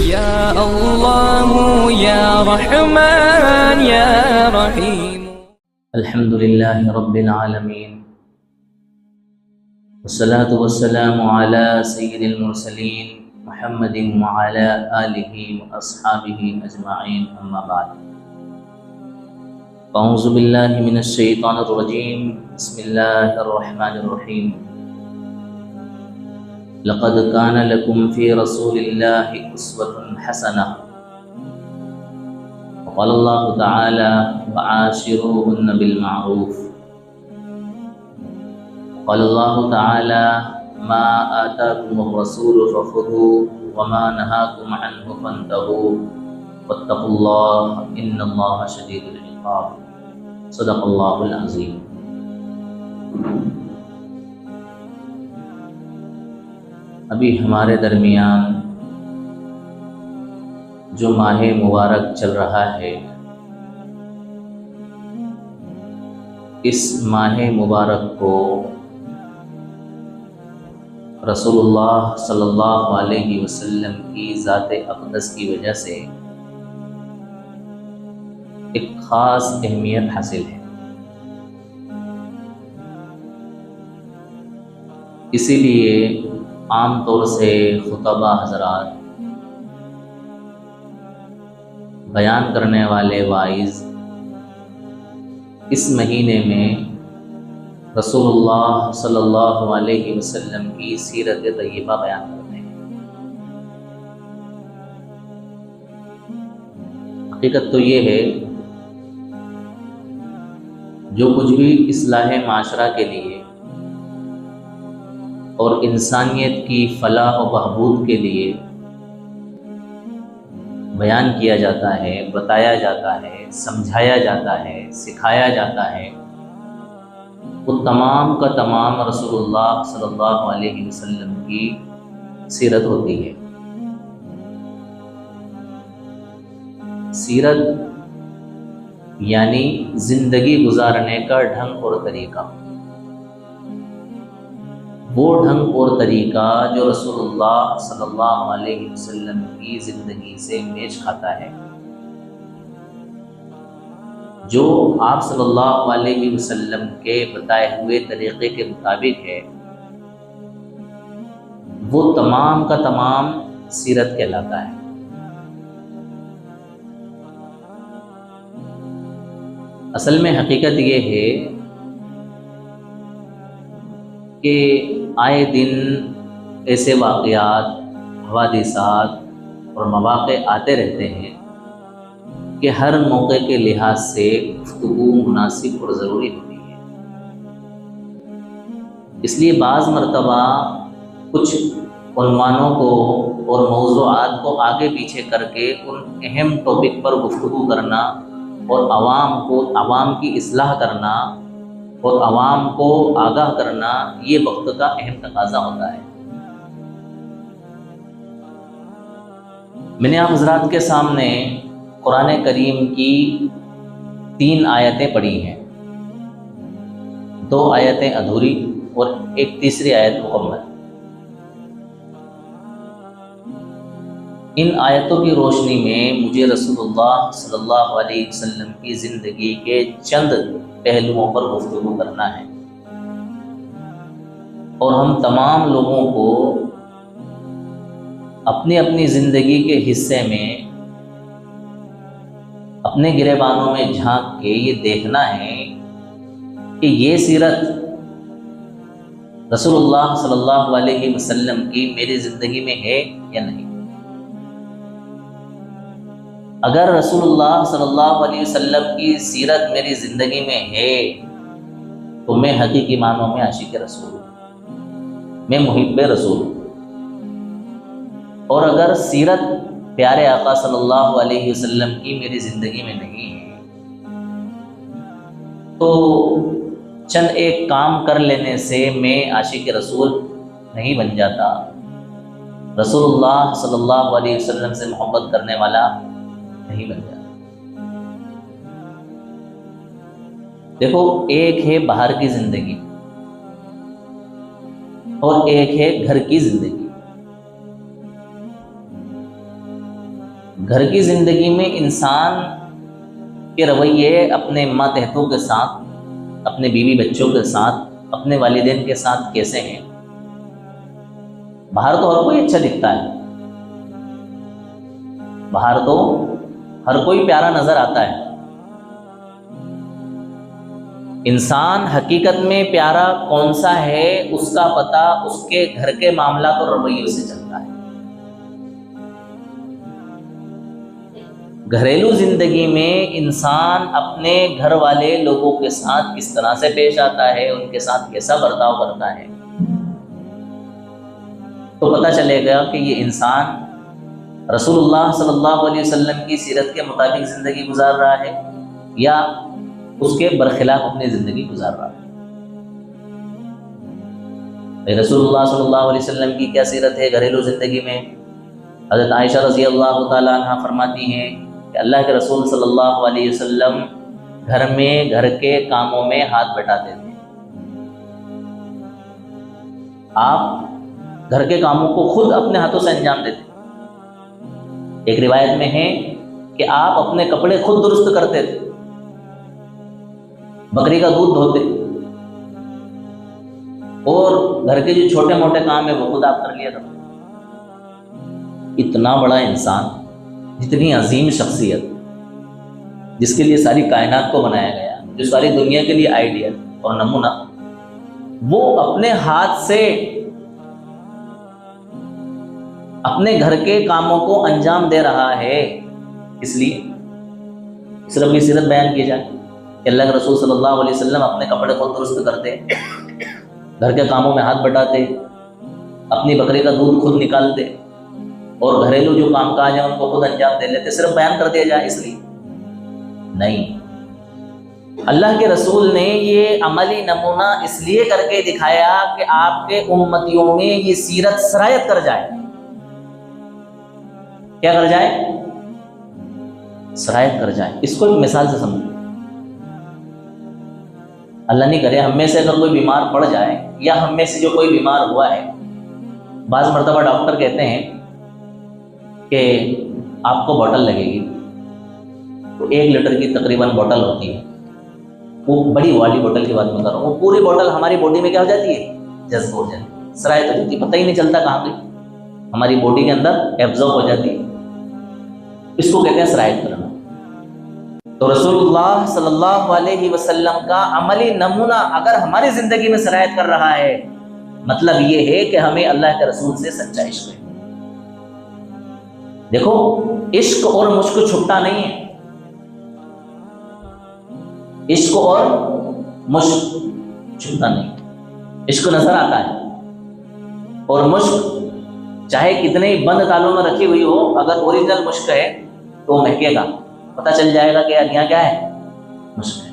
یا اللہ یا رحمن یا رحیم۔ الحمد للہ رب العالمین، والصلاة والسلام علی سید المرسلین محمد وعلی آلہ واصحابہ اجمعین، اما بعد۔ اعوذ باللہ من الشیطان الرجیم، بسم اللہ الرحمن الرحیم۔ لقد کان لکم فی رسول اللہ اسوۃ حسنہ، وقال اللہ تعالی وعاشروہن بالمعروف، قال اللہ تعالی ما آتاکم الرسول فخذوه وما نهاکم عنہ فانتہوا واتقوا اللہ ان اللہ شدید العقاب، صدق اللہ العظیم۔ ابھی ہمارے درمیان جو ماہ مبارک چل رہا ہے، اس ماہ مبارک کو رسول اللہ صلی اللہ علیہ وسلم کی ذات اقدس کی وجہ سے ایک خاص اہمیت حاصل ہے۔ اسی لیے عام طور سے خطبہ حضرات، بیان کرنے والے واعظ اس مہینے میں رسول اللہ صلی اللہ علیہ وسلم کی سیرت طیبہ بیان کرتے ہیں۔ حقیقت تو یہ ہے، جو کچھ بھی اصلاح معاشرہ کے لیے اور انسانیت کی فلاح و بہبود کے لیے بیان کیا جاتا ہے، بتایا جاتا ہے، سمجھایا جاتا ہے، سکھایا جاتا ہے، وہ تمام کا تمام رسول اللہ صلی اللہ علیہ وسلم کی سیرت ہوتی ہے۔ سیرت یعنی زندگی گزارنے کا ڈھنگ اور طریقہ، وہ ڈھنگ اور طریقہ جو رسول اللہ صلی اللہ علیہ وسلم کی زندگی سے میچ کھاتا ہے، جو آپ صلی اللہ علیہ وسلم کے بتائے ہوئے طریقے کے مطابق ہے، وہ تمام کا تمام سیرت کہلاتا ہے۔ اصل میں حقیقت یہ ہے کہ آئے دن ایسے واقعات، حوادثات اور مواقع آتے رہتے ہیں کہ ہر موقع کے لحاظ سے گفتگو مناسب اور ضروری ہوتی ہے۔ اس لیے بعض مرتبہ کچھ عنوانوں کو اور موضوعات کو آگے پیچھے کر کے ان اہم ٹاپک پر گفتگو کرنا اور عوام کی اصلاح کرنا اور عوام کو آگاہ کرنا، یہ وقت کا اہم تقاضا ہوتا ہے۔ میں نے آپ حضرات کے سامنے قرآن کریم کی 3 آیتیں پڑھی ہیں، 2 آیتیں ادھوری اور ایک تیسری آیت مکمل۔ ان آیتوں کی روشنی میں مجھے رسول اللہ صلی اللہ علیہ وسلم کی زندگی کے چند پہلوؤں پر گفتگو کرنا ہے، اور ہم تمام لوگوں کو اپنی اپنی زندگی کے حصے میں اپنے گریبانوں میں جھانک کے یہ دیکھنا ہے کہ یہ سیرت رسول اللہ صلی اللہ علیہ وسلم کی میری زندگی میں ہے یا نہیں۔ اگر رسول اللہ صلی اللہ علیہ وسلم کی سیرت میری زندگی میں ہے تو میں حقیقی معنوں میں عاشق رسول ہوں، میں محب رسول ہوں۔ اور اگر سیرت پیارے آقا صلی اللہ علیہ وسلم کی میری زندگی میں نہیں ہے تو چند ایک کام کر لینے سے میں عاشق رسول نہیں بن جاتا، رسول اللہ صلی اللہ علیہ وسلم سے محبت کرنے والا نہیں بن جاتا۔ دیکھو، ایک ہے باہر کی زندگی اور ایک ہے گھر کی زندگی۔ گھر کی زندگی میں انسان کے رویے اپنے ماتحتوں کے ساتھ، اپنے بیوی بچوں کے ساتھ، اپنے والدین کے ساتھ کیسے ہیں؟ باہر تو ہر کوئی اچھا دکھتا ہے، باہر تو ہر کوئی پیارا نظر آتا ہے، انسان حقیقت میں پیارا کون سا ہے اس کا پتہ اس کے گھر کے معاملات اور رویوں سے چلتا ہے۔ گھریلو زندگی میں انسان اپنے گھر والے لوگوں کے ساتھ کس طرح سے پیش آتا ہے، ان کے ساتھ کیسا برتاؤ کرتا ہے، تو پتہ چلے گا کہ یہ انسان رسول اللہ صلی اللہ علیہ وسلم کی سیرت کے مطابق زندگی گزار رہا ہے یا اس کے برخلاف اپنی زندگی گزار رہا ہے۔ رسول اللہ صلی اللہ علیہ وسلم کی کیا سیرت ہے گھریلو زندگی میں؟ حضرت عائشہ رضی اللہ تعالیٰ عنہ فرماتی ہیں کہ اللہ کے رسول صلی اللہ علیہ وسلم گھر میں گھر کے کاموں میں ہاتھ بٹاتے تھے۔ آپ گھر کے کاموں کو خود اپنے ہاتھوں سے انجام دیتے۔ ایک روایت میں ہے کہ آپ اپنے کپڑے خود درست کرتے تھے، بکری کا دودھ دھوتے، اور گھر کے جو چھوٹے موٹے کام ہیں وہ خود آپ کر لیا کرتے۔ اتنا بڑا انسان، اتنی عظیم شخصیت، جس کے لیے ساری کائنات کو بنایا گیا، جو ساری دنیا کے لیے آئیڈیل اور نمونہ، وہ اپنے ہاتھ سے اپنے گھر کے کاموں کو انجام دے رہا ہے۔ اس لیے صرف یہ سیرت بیان کی جائے کہ اللہ کے رسول صلی اللہ علیہ وسلم اپنے کپڑے خود درست کرتے، گھر کے کاموں میں ہاتھ بٹاتے، اپنی بکری کا دودھ خود نکالتے، اور گھریلو جو کام کاج ہیں ان کو خود انجام دے لیتے، صرف بیان کر دیا جائے اس لیے نہیں۔ اللہ کے رسول نے یہ عملی نمونہ اس لیے کر کے دکھایا کہ آپ کے امتیوں میں یہ سیرت سرایت کر جائے۔ کیا کر جائے؟ سرایت کر جائے۔ اس کو ایک مثال سے سمجھو۔ اللہ نہیں کرے ہم میں سے اگر کوئی بیمار پڑ جائے، یا ہم میں سے جو کوئی بیمار ہوا ہے، بعض مرتبہ ڈاکٹر کہتے ہیں کہ آپ کو بوٹل لگے گی، تو 1 لیٹر کی تقریباً بوٹل ہوتی ہے، وہ بڑی والی بوٹل کی بات میں کر رہا ہوں، وہ پوری بوٹل ہماری باڈی میں کیا ہو جاتی ہے؟ جذب ہو جاتی ہے، سرایت ہو جاتی ہے، پتہ ہی نہیں چلتا کہاں گئی، ہماری باڈی کے اندر ایبزارب ہو جاتی ہے۔ اس کو کہتے ہیں سرایت کرنا۔ تو رسول اللہ صلی اللہ علیہ وسلم کا عملی نمونہ اگر ہماری زندگی میں سرایت کر رہا ہے، مطلب یہ ہے کہ ہمیں اللہ کے رسول سے سچا عشق ہے۔ دیکھو، عشق اور مشق چھپتا نہیں ہے، عشق اور مشق چھپتا نہیں، عشق نظر آتا ہے، اور مشق چاہے کتنے بند تالوں میں رکھی ہوئی ہو، اگر اوریجنل مشق ہے تو وہ مہکے گا، پتہ چل جائے گا کہ یار یہاں کیا ہے؟ مشق ہے۔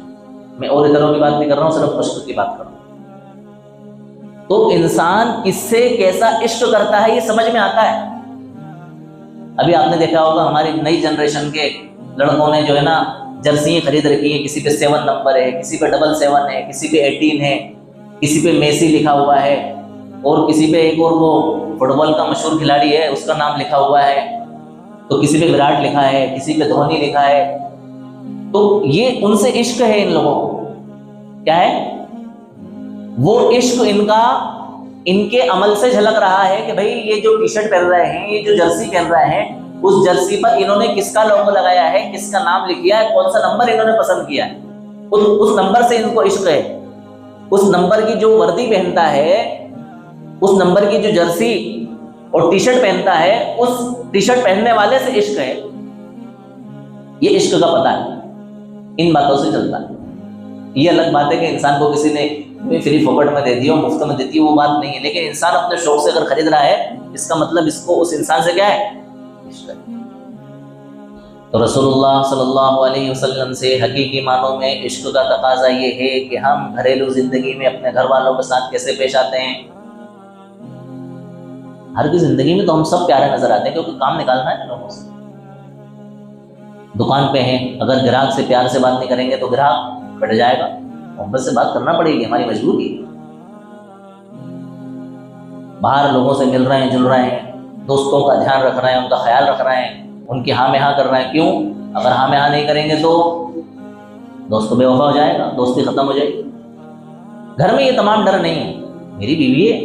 میں اور ادھروں کی بات نہیں کر رہا ہوں، صرف مشق کی بات کر رہا ہوں۔ تو انسان کس سے کیسا عشق کرتا ہے یہ سمجھ میں آتا ہے۔ ابھی آپ نے دیکھا ہوگا ہماری نئی جنریشن کے لڑکوں نے جو ہے نا جرسی خرید رکھی ہے، کسی پہ 7 نمبر ہے، کسی پہ 777 ہے، کسی پہ 18 ہے، کسی پہ میسی لکھا ہوا ہے، اور کسی پہ ایک اور وہ فٹ بال کا مشہور کھلاڑی ہے اس کا نام لکھا ہوا ہے، تو کسی پہ وراٹ لکھا ہے، کسی پہ دھونی لکھا ہے۔ تو یہ ان سے عشق ہے، ان لوگوں کو کیا ہے؟ وہ عشق ان کا ان کے عمل سے جھلک رہا ہے کہ بھائی یہ جو ٹی شرٹ پہن رہے ہیں، یہ جو جرسی پہن رہے ہیں، اس جرسی پر انہوں نے کس کا لوگو لگایا ہے، کس کا نام لکھا ہے، کون سا نمبر انہوں نے پسند کیا ہے، اس نمبر سے ان کو عشق ہے۔ اس نمبر کی جو وردی پہنتا ہے، اس نمبر کی جو جرسی اور ٹی شرٹ پہنتا ہے، اس ٹی شرٹ پہننے والے سے عشق ہے۔ یہ عشق کا پتہ ہے، ان باتوں سے چلتا ہے۔ یہ الگ بات ہے کہ انسان کو کسی نے فری فوکٹ میں دے دی ہو، مفت میں دیتی ہو، وہ بات نہیں ہے، لیکن انسان اپنے شوق سے اگر خرید رہا ہے، اس کا مطلب اس کو اس انسان سے کیا ہے؟ عشق ہے۔ تو رسول اللہ صلی اللہ علیہ وسلم سے حقیقی معنوں میں عشق کا تقاضا یہ ہے کہ ہم گھریلو زندگی میں اپنے گھر والوں کے ساتھ کیسے پیش آتے ہیں۔ ہر کی زندگی میں تو ہم سب پیارے نظر آتے ہیں، کیونکہ کام نکالنا ہے لوگوں سے۔ دکان پہ ہیں، اگر گراہک سے پیار سے بات نہیں کریں گے تو گراہک کٹ جائے گا، محبت سے بات کرنا پڑے گی، ہماری مجبوری ہے۔ باہر لوگوں سے مل رہے ہیں، جل رہے ہیں، دوستوں کا دھیان رکھ رہے ہیں، ان کا خیال رکھ رہے ہیں، ان کی ہاں میں ہاں کر رہے ہیں. کیوں؟ اگر ہاں میں ہاں نہیں کریں گے تو دوست تو بے وفا ہو جائے گا، دوستی ختم ہو جائے گی. گھر میں یہ تمام ڈر نہیں ہے. میری بیوی ہے،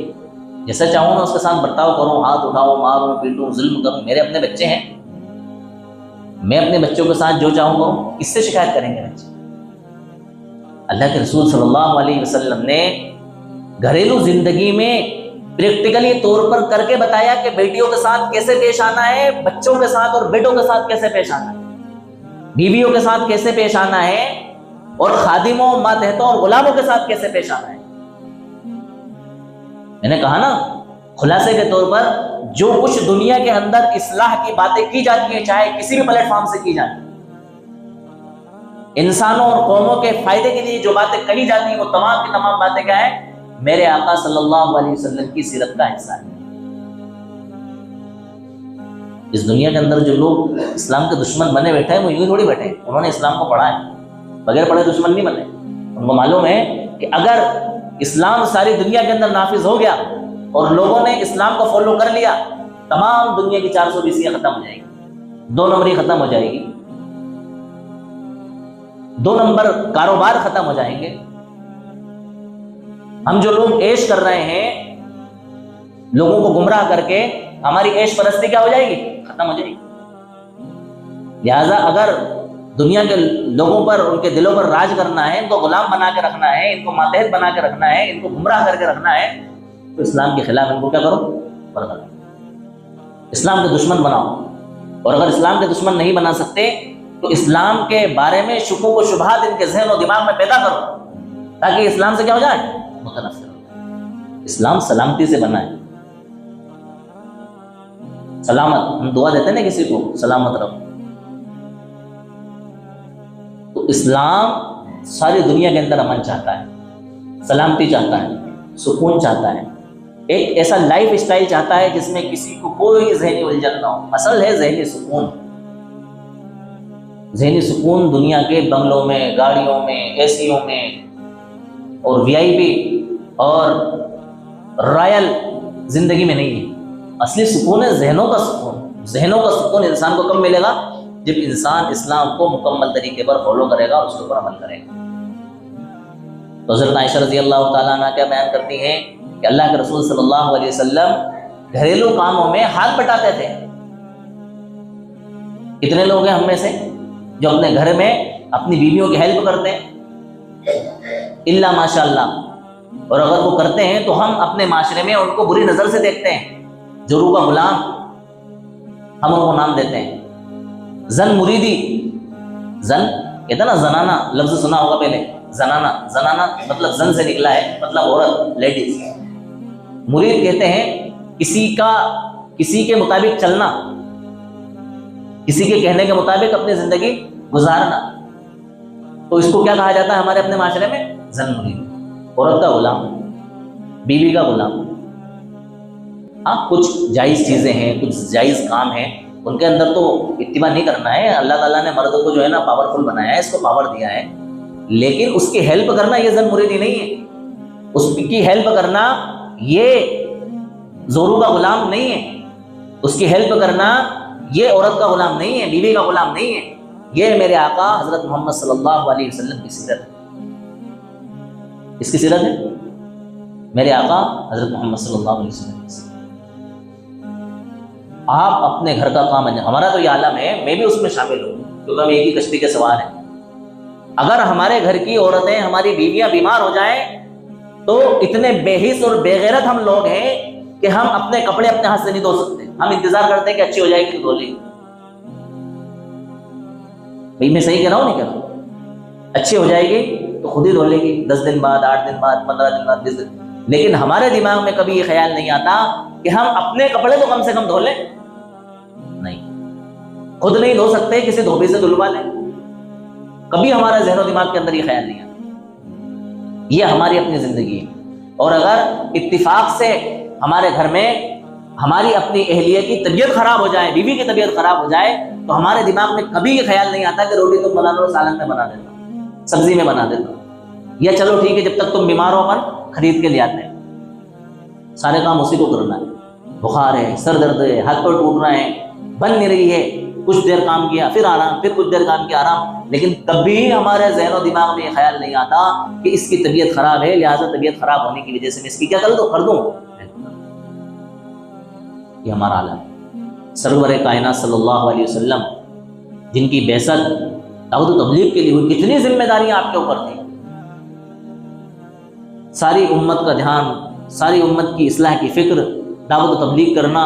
جیسا چاہوں میں اس کے ساتھ برتاؤ کروں، ہاتھ اٹھاؤں، ماروں، پیٹوں، ظلم کروں. میرے اپنے بچے ہیں، میں اپنے بچوں کے ساتھ جو چاہوں کروں. کس سے شکایت کریں گے بچے؟ اللہ کے رسول صلی اللہ علیہ وسلم نے گھریلو زندگی میں پریکٹیکلی طور پر کر کے بتایا کہ بیٹیوں کے ساتھ کیسے پیش آنا ہے، بچوں کے ساتھ اور بیٹوں کے ساتھ کیسے پیش آنا ہے، بیویوں کے ساتھ کیسے پیش آنا ہے، اور خادموں، ماتحتوں اور غلاموں کے ساتھ کیسے پیش آنا ہے. میں نے کہا نا خلاصے کے طور پر جو کچھ دنیا کے اندر اصلاح کی باتیں کی جاتی ہیں، چاہے کسی بھی پلیٹ فارم سے کی جاتی ہیں، انسانوں اور قوموں کے فائدے کے لیے جو باتیں کہی جاتی ہیں، وہ تمام کی تمام باتیں کیا ہیں؟ میرے آقا صلی اللہ علیہ وسلم کی سیرت کا حصہ ہے. اس دنیا کے اندر جو لوگ اسلام کے دشمن بنے بیٹھے ہیں، وہ یوں تھوڑی بیٹھے ہیں. انہوں نے اسلام کو پڑھا ہے، بغیر پڑھے دشمن نہیں بنے. ان کو معلوم ہے کہ اگر اسلام ساری دنیا کے اندر نافذ ہو گیا اور لوگوں نے اسلام کو فالو کر لیا، تمام دنیا کی 420 ختم ہو جائے گی، 2 نمبری ختم ہو جائے گی، 2 نمبر کاروبار ختم ہو جائیں گے. ہم جو لوگ عیش کر رہے ہیں، لوگوں کو گمراہ کر کے ہماری عیش پرستی کیا ہو جائے گی؟ ختم ہو جائے گی. لہذا اگر دنیا کے لوگوں پر، ان کے دلوں پر راج کرنا ہے، ان کو غلام بنا کے رکھنا ہے، ان کو ماتحت بنا کے رکھنا ہے، ان کو گمراہ کر کے رکھنا ہے، تو اسلام کے خلاف ان کو کیا کرو؟ پردہ کرو، اسلام کے دشمن بناؤ. اور اگر اسلام کے دشمن نہیں بنا سکتے تو اسلام کے بارے میں شکوک و شبہات ان کے ذہن و دماغ میں پیدا کرو، تاکہ اسلام سے کیا ہو جائے؟ متنفر ہو جائے. اسلام سلامتی سے بنا ہے. سلامت، ہم دعا دیتے ہیں نا کسی کو، سلامت رہو. تو اسلام ساری دنیا کے اندر امن چاہتا ہے، سلامتی چاہتا ہے، سکون چاہتا ہے، ایک ایسا لائف اسٹائل چاہتا ہے جس میں کسی کو کوئی ذہنی الجھن نہ ہو. اصل ہے ذہنی سکون. ذہنی سکون دنیا کے بنگلوں میں، گاڑیوں میں، اے سیوں میں اور وی آئی پی اور رائل زندگی میں نہیں ہے. اصلی سکون ہے ذہنوں کا سکون. ذہنوں کا سکون انسان کو کب ملے گا؟ جب انسان اسلام کو مکمل طریقے پر فالو کرے گا اور اس کے اوپر عمل کرے گا. تو حضرت عائشہ رضی اللہ تعالیٰ عنہ کیا بیان کرتی ہیں کہ اللہ کے رسول صلی اللہ علیہ وسلم گھریلو کاموں میں ہاتھ بٹاتے تھے. کتنے لوگ ہیں ہم میں سے جو اپنے گھر میں اپنی بیویوں کی ہیلپ کرتے ہیں؟ الا ماشاء اللہ. اور اگر وہ کرتے ہیں تو ہم اپنے معاشرے میں ان کو بری نظر سے دیکھتے ہیں. جورو کا غلام ہم ان کو نام دیتے ہیں. زن مریدی، زن کہتا نا زنانہ، لفظ سنا ہوگا پہلے. زنانہ، زنانہ مطلب زن سے نکلا ہے، مطلب عورت، لیڈیز. مرید کہتے ہیں کسی کے مطابق چلنا، کسی کے کہنے کے مطابق اپنی زندگی گزارنا. تو اس کو کیا کہا جاتا ہے ہمارے اپنے معاشرے میں؟ زن مرید. عورت کا غلام، بیوی کا غلام. ہاں کچھ جائز چیزیں ہیں، کچھ جائز کام ہیں، ان کے اندر تو اتباع نہیں کرنا ہے. اللہ تعالیٰ نے مردوں کو جو ہے نا پاورفل بنایا ہے، اس کو پاور دیا ہے. لیکن اس کی ہیلپ کرنا یہ زن مریدی نہیں ہے. اس کی ہیلپ کرنا یہ زورو کا غلام نہیں ہے. اس کی ہیلپ کرنا یہ عورت کا غلام نہیں ہے، بیوی کا غلام نہیں ہے. یہ میرے آقا حضرت محمد صلی اللہ علیہ وسلم کی سیرت ہے. اس کی سیرت ہے میرے آقا حضرت محمد صلی اللہ علیہ وسلم کی سیرت. آپ اپنے گھر کا کام انجام. ہمارا تو یہ عالم ہے، میں بھی اس میں شامل ہوں کیونکہ ہم ایک ہی کشتی کے سوار ہیں. اگر ہمارے گھر کی عورتیں، ہماری بیویاں بیمار ہو جائیں تو اتنے بے حس اور بے غیرت ہم لوگ ہیں کہ ہم اپنے کپڑے اپنے ہاتھ سے نہیں دھو سکتے. ہم انتظار کرتے ہیں کہ اچھی ہو جائے گی تو دھو لیں. بھائی میں صحیح کہہ رہا ہوں نہیں کہہ رہا ہوں؟ اچھی ہو جائے گی تو خود ہی دھو لے گی، 10 دن بعد، 8 دن بعد، 15 دن بعد، 20 دن. لیکن ہمارے دماغ میں کبھی یہ خیال نہیں آتا کہ ہم اپنے کپڑے تو کم سے کم دھو لیں. نہیں، خود نہیں دھو سکتے، کسی دھوبی سے دھلوا لیں. کبھی ہمارے ذہن و دماغ کے اندر یہ خیال نہیں آتا. یہ ہماری اپنی زندگی ہے. اور اگر اتفاق سے ہمارے گھر میں ہماری اپنی اہلیہ کی طبیعت خراب ہو جائے، بیوی کی طبیعت خراب ہو جائے، تو ہمارے دماغ میں کبھی یہ خیال نہیں آتا کہ روٹی تم بنا لو، سالن میں بنا دیتا ہوں، سبزی میں بنا دیتا ہوں، یا چلو ٹھیک ہے جب تک تم بیمار ہو اپن خرید کے لے آتے ہیں. سارے کام اسی کو کرنا ہے. بخار ہے، سر درد ہے، ہاتھ پیر ٹوٹ رہے ہیں، بن نہیں رہی ہے، کچھ دیر کام کیا پھر آرام، پھر کچھ دیر کام کیا آرام، لیکن کبھی ہمارے ذہن و دماغ میں یہ خیال نہیں آتا کہ اس کی طبیعت خراب ہے لہٰذا طبیعت خراب ہونے کی وجہ سے میں اس کی کیا کر دوں۔ یہ ہمارا حال ہے۔ سرور کائنات صلی اللہ علیہ وسلم جن کی بعثت دعوت و تبلیغ کے لیے ہوئی، کتنی ذمہ داریاں آپ کے اوپر تھیں، ساری امت کا دھیان، ساری امت کی اصلاح کی فکر، دعوت و تبلیغ کرنا،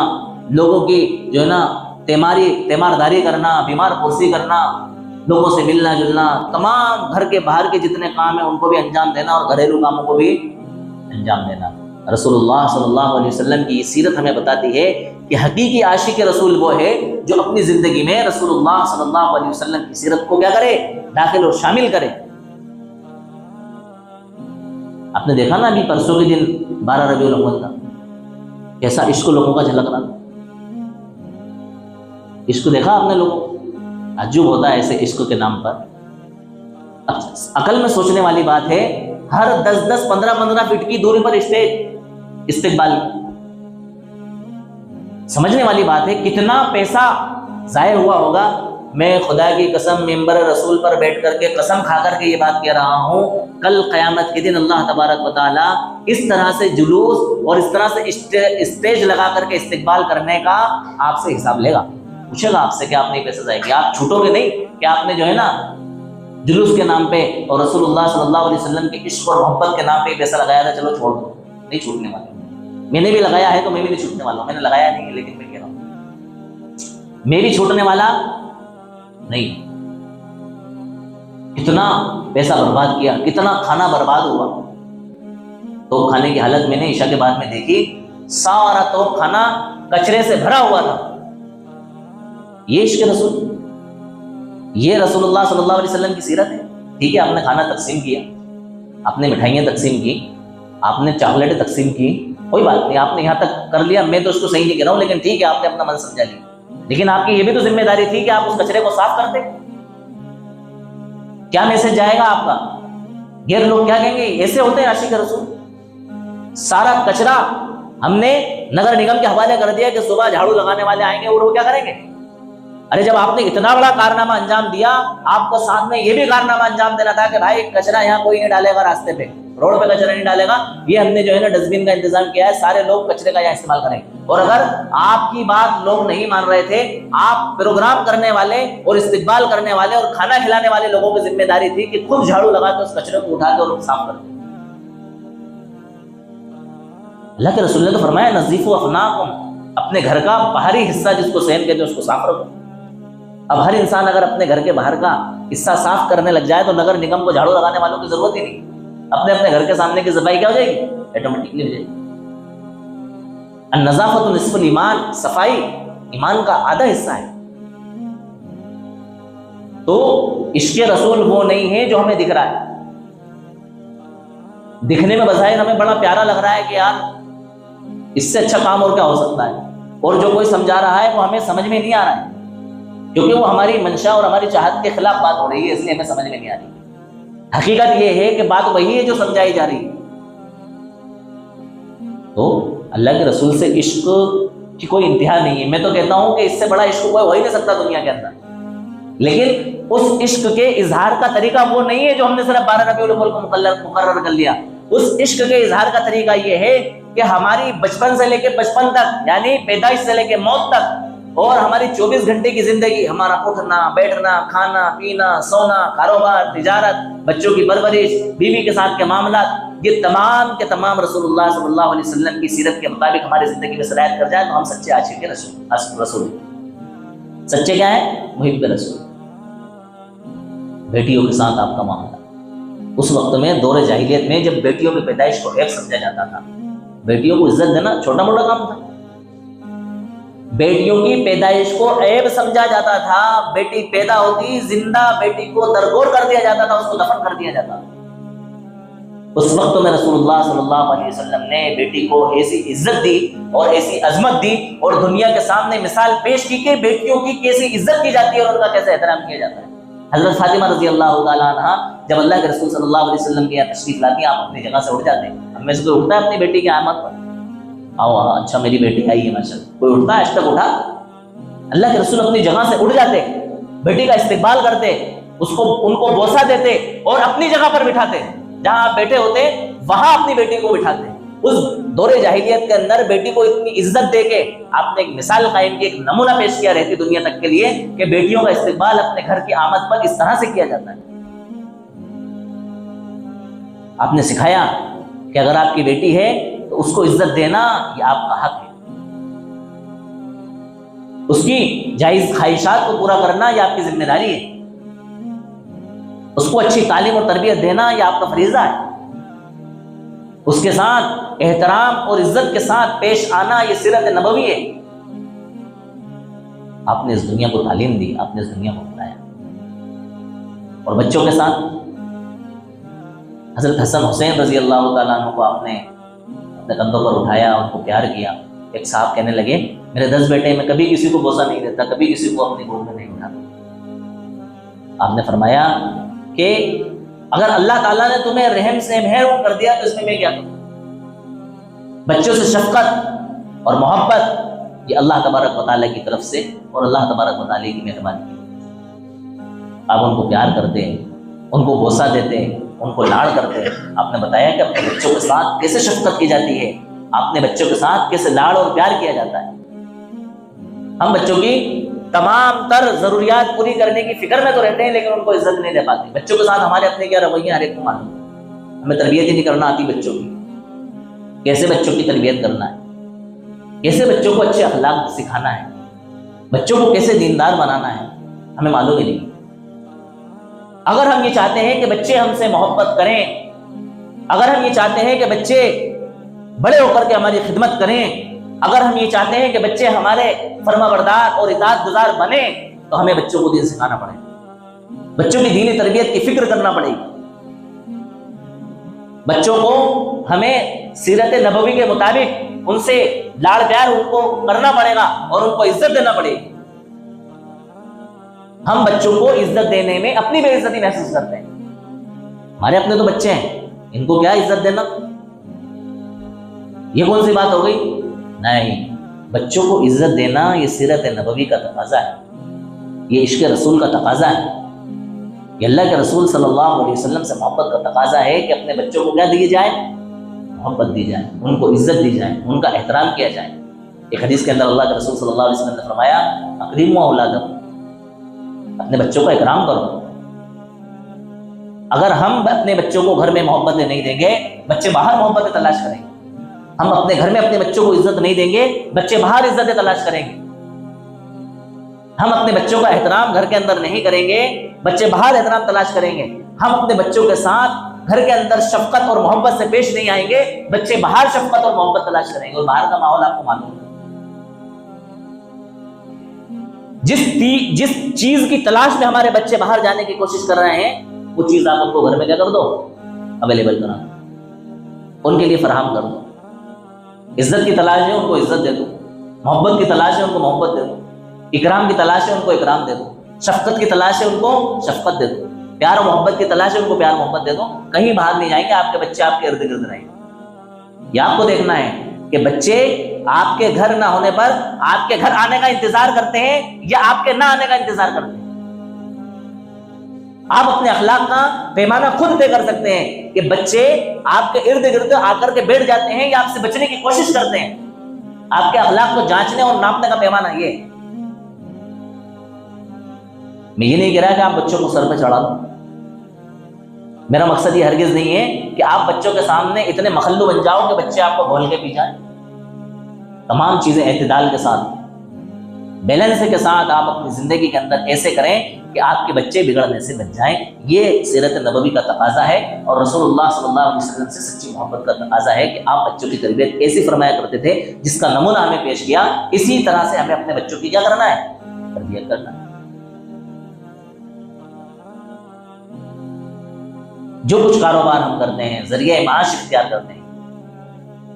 لوگوں کی جو ہے نا تیمارداری کرنا، بیمار پرسی کرنا، لوگوں سے ملنا جلنا، تمام گھر کے باہر کے جتنے کام ہیں ان کو بھی انجام دینا اور گھریلو کاموں کو بھی انجام دینا۔ رسول اللہ صلی اللہ علیہ وسلم کی یہ سیرت ہمیں بتاتی ہے کہ حقیقی عاشق رسول وہ ہے جو اپنی زندگی میں رسول اللہ صلی اللہ علیہ وسلم کی سیرت کو کیا کرے، داخل اور شامل کرے۔ آپ نے دیکھا نا ابھی پرسوں کے دن 12 ربیع الاول کا کیسا عشق لوگوں کا جھلک رہا، عشق دیکھا آپ نے لوگوں، تعجب ہوتا ہے ایسے عشق کے نام پر۔ اب عقل میں سوچنے والی بات ہے، ہر 10 15 فٹ کی دوری پر اسٹیج استقبال، سمجھنے والی بات ہے کتنا پیسہ ضائع ہوا ہوگا۔ میں خدا کی قسم ممبر رسول پر بیٹھ کر کے قسم کھا کر کے یہ بات کہہ رہا ہوں، کل قیامت کے دن اللہ تبارک و تعالیٰ اس طرح سے جلوس اور اس طرح سے اسٹیج لگا کر کے استقبال کرنے کا آپ سے حساب لے گا، پوچھے گا آپ سے کہ آپ نے پیسے ضائع کیا۔ آپ چھوٹو گے نہیں کہ آپ نے جو ہے نا جلوس کے نام پہ اور رسول اللہ صلی اللہ علیہ وسلم کے عشق اور محبت کے نام پہ پیسہ لگایا تھا، چلو چھوڑ دو، نہیں چھوٹنے والا۔ میں نے بھی لگایا ہے تو میں بھی نہیں چھوٹنے والا ہوں، میں نے لگایا نہیں ہے لیکن میں کہہ رہا ہوں میں بھی چھوٹنے والا نہیں۔ کتنا پیسہ برباد کیا، کتنا کھانا برباد ہوا۔ تو کھانے کی حالت میں نے عشاء کے بعد میں دیکھی، سارا تو کھانا کچرے سے بھرا ہوا تھا۔ یہ عشق رسول، یہ رسول اللہ صلی اللہ علیہ وسلم کی سیرت ہے۔ ٹھیک ہے آپ نے کھانا تقسیم کیا، آپ نے مٹھائیاں تقسیم کی، آپ نے چاکلیٹیں تقسیم کی، کوئی بات نہیں، آپ نے یہاں تک کر لیا، میں تو اس کو صحیح نہیں کہہ رہا ہوں، لیکن ٹھیک ہے آپ نے اپنا من سمجھا لیا۔ لیکن آپ کی یہ بھی تو ذمہ داری تھی کہ آپ اس کچرے کو صاف کرتے۔ کیا میسج جائے گا آپ کا؟ غیر لوگ کیا کہیں گے، ایسے ہوتے ہیں عاشق رسول؟ سارا کچرا ہم نے نگر نگم کے حوالے کر دیا کہ صبح جھاڑو لگانے والے آئیں گے اور وہ کیا کریں گے۔ ارے جب آپ نے اتنا بڑا کارنامہ انجام دیا، آپ کو ساتھ میں یہ بھی کارنامہ انجام دینا تھا کہ بھائی کچرا یہاں کوئی نہیں ڈالے گا، راستے پہ روڈ پہ کچرا نہیں ڈالے گا، یہ ہم نے جو ہے نا ڈسٹ بن کا انتظام کیا ہے، سارے لوگ کچرے کا یہاں استعمال کریں۔ اور اگر آپ کی بات لوگ نہیں مان رہے تھے، آپ پروگرام کرنے والے اور استقبال کرنے والے اور کھانا کھلانے والے لوگوں کی ذمہ داری تھی کہ خود جھاڑو لگا کے اس کچرے کو اٹھا کے اور صاف کر دیں۔ اللہ کے رسول نے تو فرمایا نظیفوا افناکم، اپنے گھر کا باہری حصہ جس کو صحن کہتے ہیں اس کو صاف رکھو۔ اب ہر انسان اگر اپنے گھر کے باہر کا حصہ صاف کرنے لگ جائے تو نگر نگم کو جھاڑو لگانے والوں کی ضرورت ہی نہیں، اپنے گھر کے سامنے کی صفائی کیا ہو جائے گی، آٹومیٹکلی ہو جائے گی۔ النظافۃ نصف الایمان، صفائی ایمان کا آدھا حصہ ہے۔ تو عشق رسول وہ نہیں ہے جو ہمیں دکھ رہا ہے، دکھنے میں بظاہر ہمیں بڑا پیارا لگ رہا ہے کہ یار اس سے اچھا کام اور کیا ہو سکتا ہے، اور جو کوئی سمجھا رہا ہے وہ ہمیں سمجھ میں نہیں آ رہا ہے، کیونکہ وہ ہماری منشا اور ہماری چاہت کے خلاف بات ہو رہی ہے، اس لیے ہمیں سمجھ میں نہیں آ رہی۔ حقیقت یہ ہے کہ بات وہی ہے جو سمجھائی جا رہی ہے۔ تو اللہ کے رسول سے عشق کی کوئی انتہا نہیں ہے۔ میں تو کہتا ہوں کہ اس سے بڑا عشق کوئی ہو ہی نہیں سکتا دنیا کے اندر، لیکن اس عشق کے اظہار کا طریقہ وہ نہیں ہے جو ہم نے صرف 12 ربیع الاول کو مقرر کر لیا۔ اس عشق کے اظہار کا طریقہ یہ ہے کہ ہماری بچپن سے لے کے بچپن تک، یعنی پیدائش سے لے کے موت تک، اور ہماری 24 گھنٹے کی زندگی، ہمارا اٹھنا بیٹھنا، کھانا پینا، سونا، کاروبار، تجارت، بچوں کی پرورش، بیوی کے ساتھ کے معاملات، یہ تمام کے تمام رسول اللہ صلی اللہ علیہ وسلم کی سیرت کے مطابق ہماری زندگی میں سرایت کر جائے تو ہم سچے عاشق رسول۔ سچے کیا ہے؟ محب رسول۔ بیٹیوں کے ساتھ آپ کا معاملہ، اس وقت میں دور جاہلیت میں جب بیٹیوں کی پیدائش کو عیب سمجھا جاتا تھا، بیٹیوں کو عزت دینا چھوٹا موٹا کام تھا، بیٹیوں کی پیدائش کو عیب سمجھا جاتا تھا، بیٹی پیدا ہوتی زندہ بیٹی کو درگور کر دیا جاتا تھا، اس کو دفن کر دیا جاتا تھا۔ اس وقت میں رسول اللہ صلی اللہ علیہ وسلم نے بیٹی کو ایسی عزت دی اور ایسی عظمت دی اور دنیا کے سامنے مثال پیش کی کہ بیٹیوں کی کیسی عزت کی جاتی ہے اور ان کا کیسے احترام کیا جاتا ہے۔ حضرت فاطمہ رضی اللہ تعالیٰ عنہ جب اللہ کے رسول صلی اللہ علیہ وسلم کے یہاں تشریف لاتی ہیں، آپ اپنی جگہ سے اٹھ جاتے ہیں، ہم میں سے کوئی اٹھتا ہے اپنی بیٹی کی آمد پر؟ آؤ اچھا میری بیٹی آئی ہے ماشاءاللہ، کوئی اٹھتا ہے؟ آج تک اٹھا؟ اللہ کے رسول اپنی جگہ سے اٹھ جاتے, بیٹی کا استقبال کرتے, ان کو بوسہ دیتے اور اپنی جگہ پر بٹھاتے, جہاں آپ بیٹھے ہوتے وہاں اپنی بیٹی کو بٹھاتے. اس دور جاہلیت کے اندر بیٹی کو اتنی عزت دے کے آپ نے ایک مثال قائم کی, ایک نمونہ پیش کیا رہتی دنیا تک کے لیے کہ بیٹیوں کا استقبال اپنے گھر کی آمد پر اس طرح سے کیا جاتا ہے. آپ نے سکھایا کہ اگر آپ کی بیٹی ہے تو اس کو عزت دینا یہ آپ کا حق ہے, اس کی جائز خواہشات کو پورا کرنا یہ آپ کی ذمہ داری ہے, اس کو اچھی تعلیم اور تربیت دینا یہ آپ کا فریضہ ہے, اس کے ساتھ احترام اور عزت کے ساتھ پیش آنا یہ سیرت نبوی ہے. آپ نے اس دنیا کو تعلیم دی, آپ نے اس دنیا کو بتایا. اور بچوں کے ساتھ حضرت حسن حسین رضی اللہ تعالیٰ عنہ کو آپ نے اپنے کندھوں پر اٹھایا, ان کو پیار کیا. ایک صاحب کہنے لگے میرے 10 بیٹے, میں کبھی کسی کو بوسہ نہیں دیتا, کبھی کسی کو اپنی گود میں نہیں اٹھاتا. آپ نے فرمایا کہ اگر اللہ تعالیٰ نے تمہیں رحم سے محروم کر دیا تو اس میں کیا کروں. بچوں سے شفقت اور محبت یہ اللہ تبارک و تعالیٰ کی طرف سے اور اللہ تبارک و تعالیٰ کی مہربانی کی. آپ ان کو پیار کرتے, ان کو بوسہ دیتے, ان کو لاڑ کرتے. آپ نے بتایا کہ اپنے بچوں کے ساتھ کیسے شفقت کی جاتی ہے, اپنے بچوں کے ساتھ کیسے لاڑ اور پیار کیا جاتا ہے. ہم بچوں کی تمام تر ضروریات پوری کرنے کی فکر میں تو رہتے ہیں لیکن ان کو عزت نہیں دے پاتے. بچوں کے ساتھ ہمارے اپنے کیا رویے ہر ایک کو معلوم, ہمیں تربیت ہی نہیں کرنا آتی بچوں کی. کیسے بچوں کی تربیت کرنا ہے, کیسے بچوں کو اچھے اخلاق سکھانا ہے, بچوں کو کیسے دیندار بنانا ہے, ہمیں معلوم ہی نہیں. اگر ہم یہ چاہتے ہیں کہ بچے ہم سے محبت کریں, اگر ہم یہ چاہتے ہیں کہ بچے بڑے ہو کر کے ہماری خدمت کریں, اگر ہم یہ چاہتے ہیں کہ بچے ہمارے فرما بردار اور اطاعت گزار بنے, تو ہمیں بچوں کو دین سکھانا پڑے گا, بچوں کی دینی تربیت کی فکر کرنا پڑے گی. بچوں کو ہمیں سیرت نبوی کے مطابق ان سے لاڑ پیار ان کو کرنا پڑے گا اور ان کو عزت دینا پڑے گی. ہم بچوں کو عزت دینے میں اپنی بے عزتی محسوس کرتے ہیں. ہمارے اپنے تو بچے ہیں, ان کو کیا عزت دینا, یہ کون سی بات ہو گئی؟ نہیں, بچوں کو عزت دینا یہ سیرت نبوی کا تقاضا ہے, یہ عشق رسول کا تقاضا ہے, یہ اللہ کے رسول صلی اللہ علیہ وسلم سے محبت کا تقاضا ہے کہ اپنے بچوں کو کیا دی جائے, محبت دی جائے, ان کو عزت دی جائے, ان کا احترام کیا جائے. ایک حدیث کے اندر اللہ کے رسول صلی اللہ علیہ وسلم نے فرمایا اکریموا اولادکم, اپنے بچوں کا اکرام کرو. اگر ہم اپنے بچوں کو گھر میں محبتیں نہیں دیں گے, بچے باہر محبتیں تلاش کریں گے. ہم اپنے گھر میں اپنے بچوں کو عزت نہیں دیں گے, بچے باہر عزتیں تلاش کریں گے. ہم اپنے بچوں کا احترام گھر کے اندر نہیں کریں گے, بچے باہر احترام تلاش کریں گے. ہم اپنے بچوں کے ساتھ گھر کے اندر شفقت اور محبت سے پیش نہیں آئیں گے, بچے باہر شفقت اور محبت تلاش کریں گے. اور باہر کا ماحول آپ کو معلوم ہے, جس چیز کی تلاش میں ہمارے بچے باہر جانے کی کوشش کر رہے ہیں وہ چیز آپ ان کو گھر میں کیا کر دو, اویلیبل کرا دو, ان کے لیے فراہم کر دو. عزت کی تلاش ہے ان کو عزت دے دو, محبت کی تلاش ہے ان کو محبت دے دو, اکرام کی تلاش ہے ان کو اکرام دے دو, شفقت کی تلاش ہے ان کو شفقت دے دو, پیار و محبت کی تلاش ہے ان کو پیار محبت دے دو. کہیں باہر نہیں جائیں گے, آپ کے بچے آپ کے ارد گرد رہیں گے. یہ آپ کو دیکھنا ہے کہ بچے آپ کے گھر نہ ہونے پر آپ کے گھر آنے کا انتظار کرتے ہیں یا آپ کے نہ آنے کا انتظار کرتے ہیں. آپ اپنے اخلاق کا پیمانہ خود طے کر سکتے ہیں کہ بچے آپ کے ارد گرد آ کر کے بیٹھ جاتے ہیں یا آپ سے بچنے کی کوشش کرتے ہیں. آپ کے اخلاق کو جانچنے اور ناپنے کا پیمانہ یہ ہے. میں یہ نہیں کہہ رہا کہ آپ بچوں کو سر پہ چڑھا دو. میرا مقصد یہ ہرگز نہیں ہے کہ آپ بچوں کے سامنے اتنے مخلو بن جاؤ کہ بچے آپ کو بھول کے پی جائیں. تمام چیزیں اعتدال کے ساتھ, بیلنس کے ساتھ آپ اپنی زندگی کے اندر ایسے کریں کہ آپ کے بچے بگڑنے سے بچ جائیں. یہ سیرت نبوی کا تقاضا ہے اور رسول اللہ صلی اللہ علیہ وسلم سے سچی محبت کا تقاضا ہے کہ آپ بچوں کی تربیت ایسی فرمایا کرتے تھے جس کا نمونہ ہمیں پیش کیا. اسی طرح سے ہمیں اپنے بچوں کی کیا کرنا ہے, تربیت کرنا ہے. جو کچھ کاروبار ہم کرتے ہیں, ذریعہ معاش اختیار کرتے ہیں,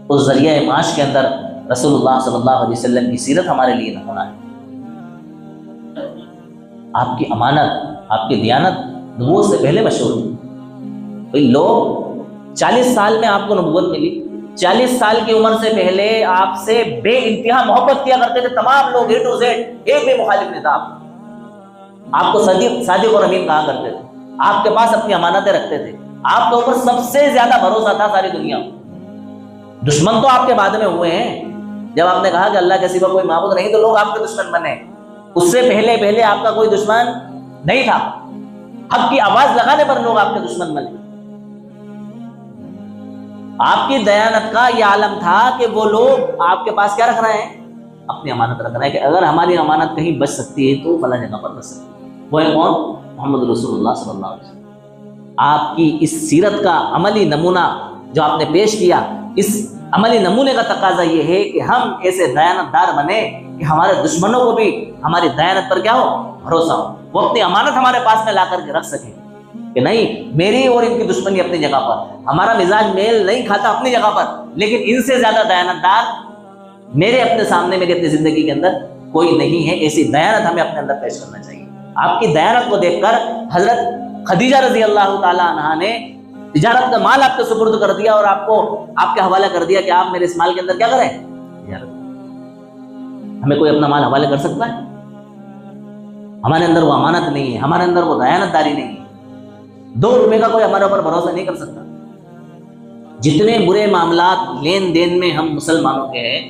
اس ذریعہ معاش کے اندر رسول اللہ صلی اللہ علیہ وسلم کی سیرت ہمارے لیے نمونہ ہے. آپ کی امانت, آپ کی دیانت نبوت سے پہلے مشہور ہے. لوگ 40 سال میں آپ کو نبوت ملی, 40 سال کی عمر سے پہلے آپ سے بے انتہا محبت کیا کرتے تھے تمام لوگ A to Z، ایک بھی مخالف نہیں تھا آپ کو صادق اور امین کہا کرتے تھے، آپ کے پاس اپنی امانتیں رکھتے تھے، آپ کے اوپر سب سے زیادہ بھروسہ تھا ساری دنیا میں۔ دشمن تو آپ کے بعد میں ہوئے ہیں، جب آپ نے کہا کہ اللہ کے سوا کوئی معبود نہیں تو لوگ آپ کے دشمن بنے، اس سے پہلے آپ کا کوئی دشمن نہیں تھا، حق کی آواز لگانے پر لوگ آپ کے دشمن بنے۔ آپ کی دیانت کا یہ عالم تھا کہ وہ لوگ آپ کے پاس کیا رکھ رہے ہیں؟ اپنی امانت رکھ رہے ہیں کہ اگر ہماری امانت کہیں بچ سکتی ہے تو فلاں جگہ پر بچ سکتی ہے۔ وہ ہے کون؟ محمد رسول اللہ صلی اللہ علیہ وسلم۔ آپ کی اس سیرت کا عملی نمونہ جو آپ نے پیش کیا، اس عملی نمونے کا تقاضا یہ ہے کہ ہم ایسے دیانت دار بنے کہ ہمارے دشمنوں کو بھی ہماری دیانت پر کیا ہو؟ بھروسہ ہو، وہ اپنی امانت ہمارے پاس میں لا کر کے رکھ سکیں کہ نہیں، میری اور ان کی دشمنی اپنی جگہ پر، ہمارا مزاج میل نہیں کھاتا اپنی جگہ پر، لیکن ان سے زیادہ دیانت دار میرے اپنے سامنے، میری اپنی زندگی کے اندر کوئی نہیں ہے۔ ایسی دیانت ہمیں اپنے اندر پیش کرنا چاہیے۔ آپ کی دیانت کو دیکھ کر حضرت خدیجہ رضی اللہ تعالی عنہا نے تجارت کا مال آپ کے سپرد کر دیا اور آپ کو آپ کے حوالے کر دیا کہ آپ میرے اس مال کے اندر کیا کریں؟ ہمیں کوئی اپنا مال حوالے کر سکتا ہے؟ ہمارے اندر وہ امانت نہیں ہے، ہمارے اندر وہ دیانت داری نہیں ہے، 2 روپے کا کوئی ہمارے اوپر بھروسہ نہیں کر سکتا۔ جتنے برے معاملات لین دین میں ہم مسلمانوں کے ہیں،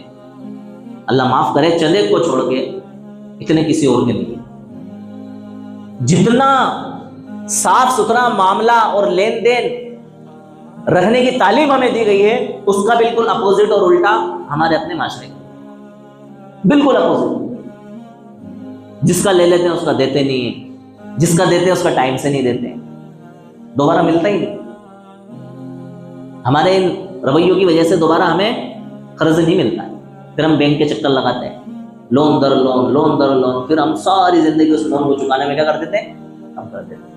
اللہ معاف کرے چندے کو چھوڑ کے، اتنے کسی اور کے نہیں۔ جتنا صاف ستھرا معاملہ اور لین دین رہنے کی تعلیم ہمیں دی گئی ہے، اس کا بالکل اپوزٹ اور الٹا ہمارے اپنے معاشرے کا، بالکل اپوزٹ۔ جس کا لے لیتے ہیں اس کا دیتے نہیں ہیں، جس کا دیتے ہیں اس کا ٹائم سے نہیں دیتے ہیں، دوبارہ ملتا ہی نہیں۔ ہمارے ان رویوں کی وجہ سے دوبارہ ہمیں قرض نہیں ملتا ہے، پھر ہم بینک کے چکر لگاتے ہیں، لون در لون، لون در لون، پھر ہم ساری زندگی اس لون کو چکانے میں کیا کر دیتے ہیں؟ ہم کر دیتے ہیں۔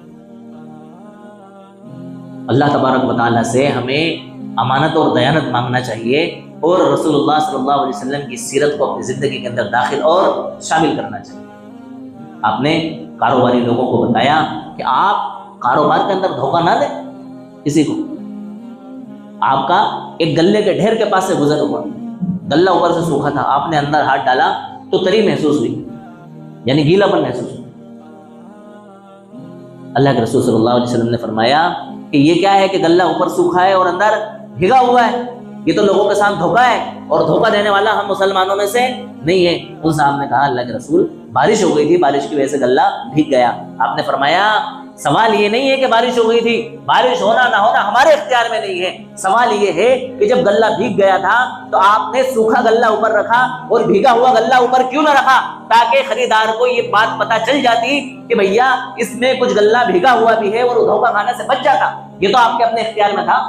اللہ تبارک و تعالیٰ سے ہمیں امانت اور دیانت مانگنا چاہیے، اور رسول اللہ صلی اللہ علیہ وسلم کی سیرت کو اپنی زندگی کے اندر داخل اور شامل کرنا چاہیے۔ آپ نے کاروباری لوگوں کو بتایا کہ آپ کاروبار کے اندر دھوکہ نہ دیں کسی کو۔ آپ کا ایک گلے کے ڈھیر کے پاس سے گزر ہوا، گلہ اوپر سے سوکھا تھا، آپ نے اندر ہاتھ ڈالا تو تری محسوس ہوئی، یعنی گیلا پن محسوس ہوئی۔ اللہ کے رسول صلی اللہ علیہ وسلم نے فرمایا کہ یہ کیا ہے کہ گلہ اوپر سوکھا ہے اور اندر بھیگا ہوا ہے، یہ تو لوگوں کے ساتھ دھوکہ ہے، اور دھوکہ دینے والا ہم مسلمانوں میں سے نہیں ہے۔ ان صاحب نے کہا اللہ کے رسول بارش ہو گئی تھی، بارش کی وجہ سے گلہ بھیگ گیا۔ آپ نے فرمایا سوال یہ نہیں ہے کہ بارش ہو گئی تھی، بارش ہونا نہ ہونا ہمارے اختیار میں نہیں ہے، سوال یہ ہے کہ جب گلہ بھیگ گیا تھا تو آپ نے سوکھا گلہ اوپر رکھا اور بھیگا ہوا گلہ اوپر کیوں نہ رکھا، تاکہ خریدار کو یہ بات پتہ چل جاتی کہ بھیا اس میں کچھ گلہ بھیگا ہوا بھی ہے اور وہ دھوکہ کھانے سے بچ جاتا۔ یہ تو آپ کے اپنے اختیار میں تھا۔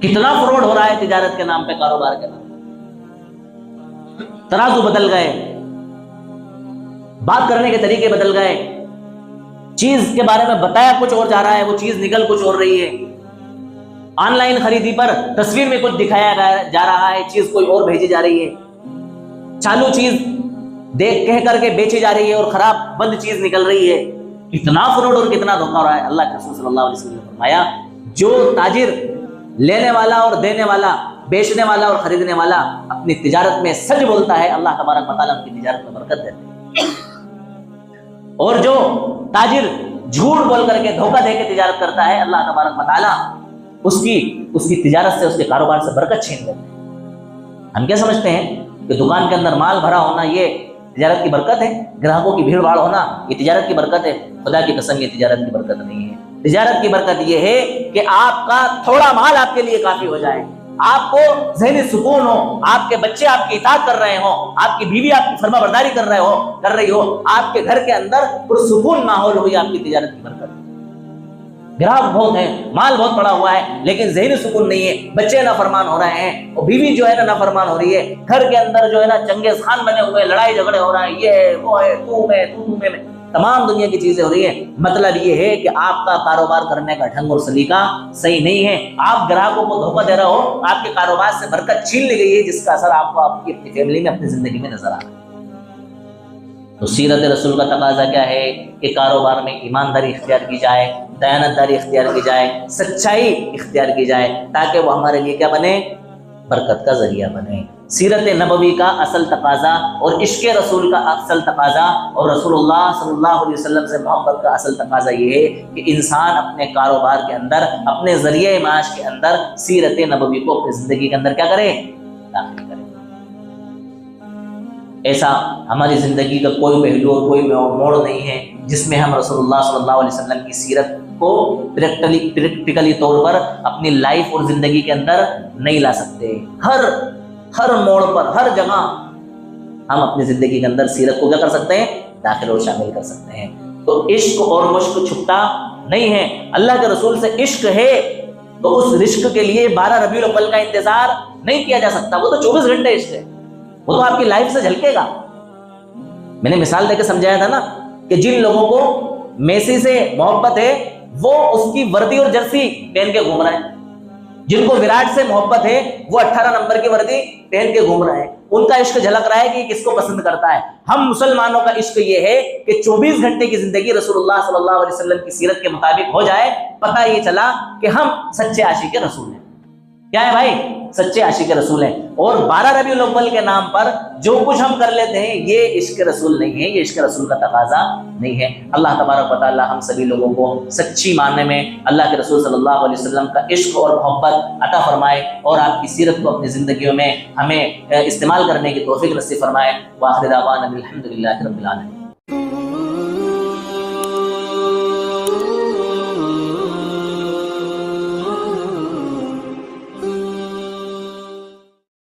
کتنا فراڈ ہو رہا ہے تجارت کے نام پہ، کاروبار کے نام پہ، ترازو بدل گئے، بات کرنے کے طریقے بدل گئے، چیز کے بارے میں بتایا کچھ اور جا رہا ہے، وہ چیز نکل کچھ اور رہی ہے۔ آن لائن خریدی پر تصویر میں کچھ دکھایا جا رہا ہے، چیز کوئی اور بھیجی جا رہی ہے، چالو چیز دیکھ کہہ کر کے بیچی جا رہی ہے اور خراب بند چیز نکل رہی ہے۔ کتنا فراڈ اور کتنا دھوکہ ہو رہا ہے۔ اللہ کے رسول صلی اللہ علیہ وسلم نے فرمایا جو تاجر، لینے والا اور دینے والا، بیچنے والا اور خریدنے والا اپنی تجارت میں سچ بولتا ہے، اللہ تبارک و تعالیٰ ان کی تجارت میں برکت دیتے ہیں، اور جو تاجر جھوٹ بول کر کے دھوکہ دے کے تجارت کرتا ہے، اللہ تبارک و تعالیٰ اس کی تجارت سے، اس کے کاروبار سے برکت چھین لیتے ہیں۔ ہم کیا سمجھتے ہیں کہ دکان کے اندر مال بھرا ہونا یہ تجارت کی برکت ہے، گراہکوں کی بھیڑ بھاڑ ہونا یہ تجارت کی برکت ہے؟ خدا کی قسم یہ تجارت کی برکت نہیں ہے۔ تجارت کی برکت یہ ہے کہ آپ کا تھوڑا مال آپ کے لیے کافی ہو جائے، آپ کو ذہنی سکون ہو، آپ کے بچے آپ کی اطاعت کر رہے ہوں، آپ کی بیوی آپ کی فرما برداری کر رہی ہو، آپ کے گھر کے اندر پرسکون ماحول ہو، یہ آپ کی تجارت کی برکت ہے۔ گراہک بہت ہیں، مال بہت پڑا ہوا ہے، لیکن ذہنی سکون نہیں ہے، بچے نافرمان ہو رہے ہیں، اور بیوی جو ہے نا نافرمان ہو رہی ہے، گھر کے اندر جو ہے نا چنگیز خان بنے ہوئے، لڑائی جھگڑے ہو رہے ہیں، یہ ہے وہ ہے، تو میں تمام دنیا کی چیزیں ہو رہی ہیں۔ مطلب یہ ہے کہ آپ کا کاروبار کرنے کا ڈھنگ اور سلیقہ صحیح نہیں ہے، آپ گراہکوں کو دھوکہ دے رہے ہو، آپ کے کاروبار سے برکت چھین لی گئی ہے، جس کا اثر آپ کو آپ کی اپنی فیملی میں، اپنی زندگی میں نظر آ رہا ہے۔ تو سیرت رسول کا تقاضا کیا ہے کہ کاروبار میں ایمانداری اختیار کی جائے، دیانتداری اختیار کی جائے، سچائی اختیار کی جائے، تاکہ وہ ہمارے لیے کیا بنے؟ برکت کا ذریعہ بنے۔ سیرت نبوی کا اصل تقاضا اور عشق رسول کا اصل تقاضا اور رسول اللہ صلی اللہ علیہ وسلم سے محبت کا اصل تقاضا یہ ہے کہ انسان اپنے کاروبار کے اندر، اپنے ذریعہ معاش کے اندر سیرت نبوی کو اپنی زندگی کے اندر کیا کرے؟ داخل کرے۔ ایسا ہماری زندگی کا کوئی پہلو اور کوئی موڑ نہیں ہے جس میں ہم رسول اللہ صلی اللہ علیہ وسلم کی سیرت کو پریکٹیکلی طور پر اپنی لائف اور زندگی کے اندر نہیں لا سکتے۔ ہر موڑ پر، ہر جگہ ہم اپنی زندگی کے اندر سیرت کو کیا کر سکتے ہیں؟ داخل اور شامل کر سکتے ہیں۔ تو عشق اور مشق چھپتا نہیں ہے۔ اللہ کے رسول سے عشق ہے تو اس عشق کے لیے 12 ربیع الاول کا انتظار نہیں کیا جا سکتا، وہ تو 24 گھنٹے عشق ہے، وہ تو آپ کی لائف سے جھلکے گا۔ میں نے مثال دے کے سمجھایا تھا نا کہ جن لوگوں کو میسی سے محبت ہے وہ اس کی وردی اور جرسی پہن کے گھوم رہے ہیں، جن کو وراٹ سے محبت ہے وہ 18 نمبر کی وردی پہن کے گھوم رہے ہیں، ان کا عشق جھلک رہا ہے کہ کس کو پسند کرتا ہے۔ ہم مسلمانوں کا عشق یہ ہے کہ 24 گھنٹے کی زندگی رسول اللہ صلی اللہ علیہ وسلم کی سیرت کے مطابق ہو جائے، پتہ یہ چلا کہ ہم سچے عاشق رسول ہیں۔ کیا ہے بھائی؟ سچے عاشق رسول ہیں۔ اور 12 ربیع الاول کے نام پر جو کچھ ہم کر لیتے ہیں یہ عشق رسول نہیں ہے، یہ عشق رسول کا تقاضا نہیں ہے۔ اللہ تبارک و تعالی ہم سبھی لوگوں کو سچی معنی میں اللہ کے رسول صلی اللہ علیہ وسلم کا عشق اور محبت عطا فرمائے اور آپ کی سیرت کو اپنی زندگیوں میں ہمیں استعمال کرنے کی توفیق نصیب فرمائے۔ وآخر دعوانا الحمدللہ رب العالمین۔